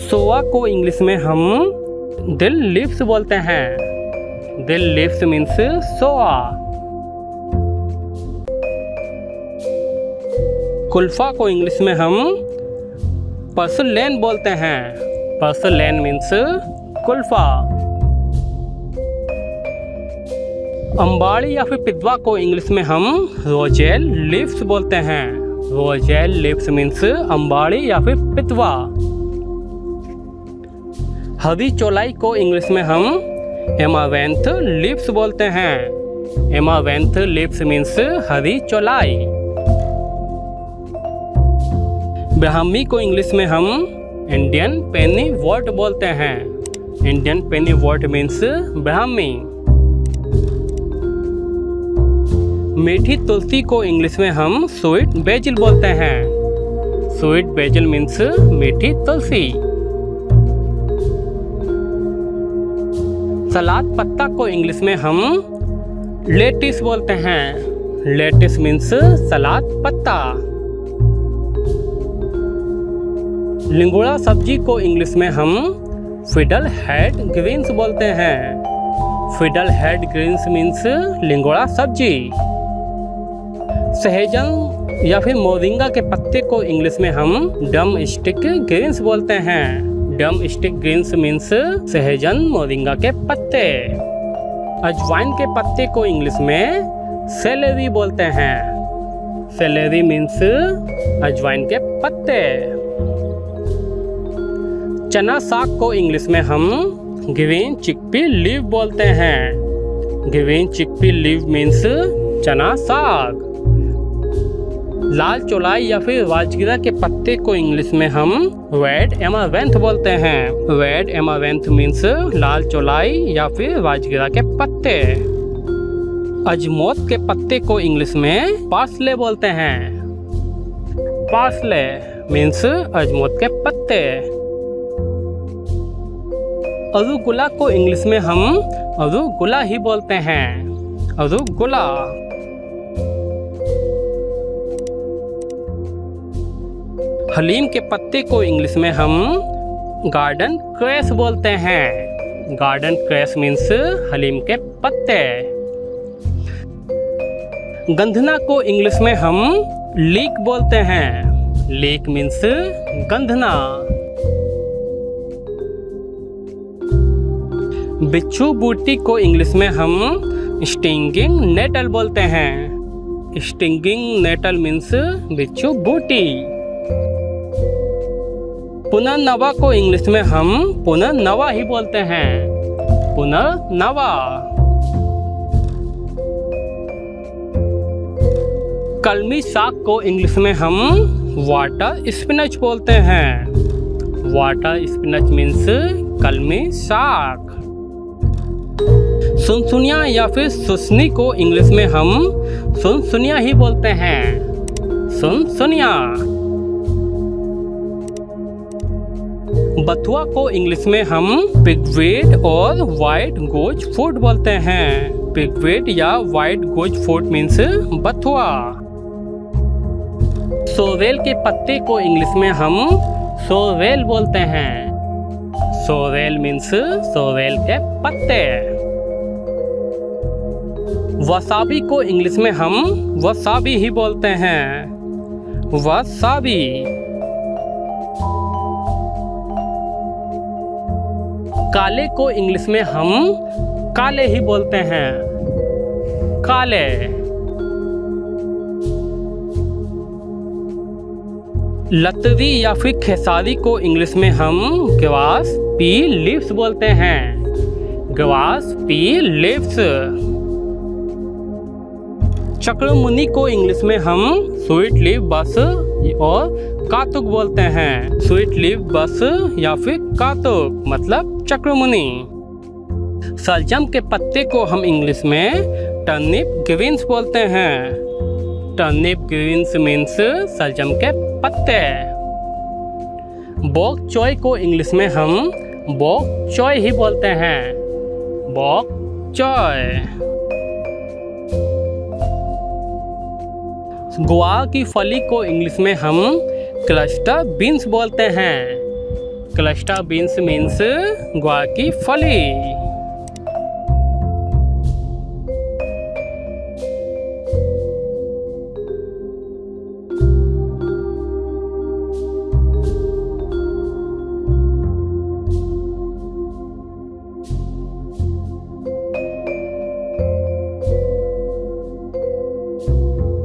सोआ को इंग्लिश में हम दिल लिप्स बोलते हैं। दिल लिप्स मीन्स सोआ। कुल्फा को इंग्लिश में हम पर्सलेन बोलते हैं। Purslane means Kulfa. अंबाड़ी या फिर पिदवा को इंग्लिश में हम रोजेल लिप्स बोलते हैं। रोजेल लिप्स मीन्स अंबाड़ी या फिर पिदवा। हरी चौलाई को इंग्लिश में हम एमावेंथ लिप्स बोलते हैं। एमावेंथ लिप्स मीन्स हरी चौलाई। ब्राह्मी को इंग्लिश में हम इंडियन पेनी वर्ट बोलते हैं। इंडियन पेनी वर्ट मीन्स ब्राह्मी। मीठी तुलसी को इंग्लिश में हम स्वीट बेजिल बोलते हैं। स्वीट बेजिल मीन्स मीठी तुलसी। सलाद पत्ता को इंग्लिश में हम लेटिस बोलते हैं। लेटिस मीन्स सलाद पत्ता। लिंगोड़ा सब्जी को इंग्लिश में हम फिडल हेड ग्रीन्स बोलते हैं। फिडल हेड ग्रीन्स मीन्स लिंगोड़ा सब्जी। सहजन या फिर मोरिंगा के पत्ते को इंग्लिश में हम डम स्टिक ग्रीन्स बोलते हैं। डम स्टिक ग्रीन्स मीन्स सहजन मोरिंगा के पत्ते। अजवाइन के पत्ते को इंग्लिश में सेलेरी बोलते हैं। सेलेरी मीन्स अजवाइन के पत्ते। चना साग को इंग्लिश में हम ग्रीन चिकपी लीव बोलते हैं। ग्रीन चिकपी लीव मीन्स चना साग। लाल चौलाई या फिर राजगिरा के पत्ते को इंग्लिश में हम रेड एमावेंथ बोलते हैं। रेड एमावेंथ मीन्स लाल चौलाई या फिर राजगिरा के पत्ते। अजमोत के पत्ते को इंग्लिश में पार्सले बोलते हैं। पार्सले मीन्स अजमोत के पत्ते। अरुगुला को इंग्लिश में हम अरुगुला ही बोलते हैं। अरुगुला। हलीम के पत्ते को इंग्लिश में हम गार्डन क्रेस बोलते हैं। गार्डन क्रेस मीन्स हलीम के पत्ते। गंधना को इंग्लिश में हम लीक बोलते हैं। लीक मीन्स गंधना। बिच्छू बूटी को इंग्लिश में हम स्टिंगिंग नेटल बोलते हैं। स्टिंगिंग नेटल मीन्स बिच्छू बूटी। पुनर्नवा को इंग्लिश में हम पुनर्नवा ही बोलते हैं। पुनर्नवा। कलमी साग को इंग्लिश में हम वाटर स्पिनच बोलते हैं। वाटर स्पिनच मीन्स कलमी साग। सुनसुनिया या फिर सुसनी को इंग्लिश में हम सुनसुनिया ही बोलते हैं। सुनसुनिया। बथुआ को इंग्लिश में हम पिगवेट और व्हाइट गोज फूड बोलते हैं। पिगवेट या व्हाइट गोज फूड मीन्स बथुआ। सोरेल के पत्ते को इंग्लिश में हम सोरेल बोलते हैं। सोरेल मीन्स सोरेल के पत्ते। वसाबी को इंग्लिश में हम वसाबी ही बोलते हैं। वसाबी। काले को इंग्लिश में हम काले ही बोलते हैं। काले। लतवी या फिर खेसारी को इंग्लिश में हम ग्वास पी लीव्स बोलते हैं। ग्वास पी लीव्स। चक्रमुनि को इंग्लिश में हम स्वीट लीव बस और कातुक बोलते हैं। स्वीट लीव बस या फिर कातुक मतलब चक्रमुनि। सलजम के पत्ते को हम इंग्लिश में टर्निप ग्रीन्स बोलते हैं। टर्निप ग्रीन्स मीन्स सलजम के पत्ते। बॉक चॉय को इंग्लिश में हम बॉक चॉय ही बोलते हैं। बॉक चॉय। ग्वार की फली को इंग्लिश में हम क्लस्टर बीन्स बोलते हैं। क्लस्टर बीन्स मीन्स ग्वार की फली।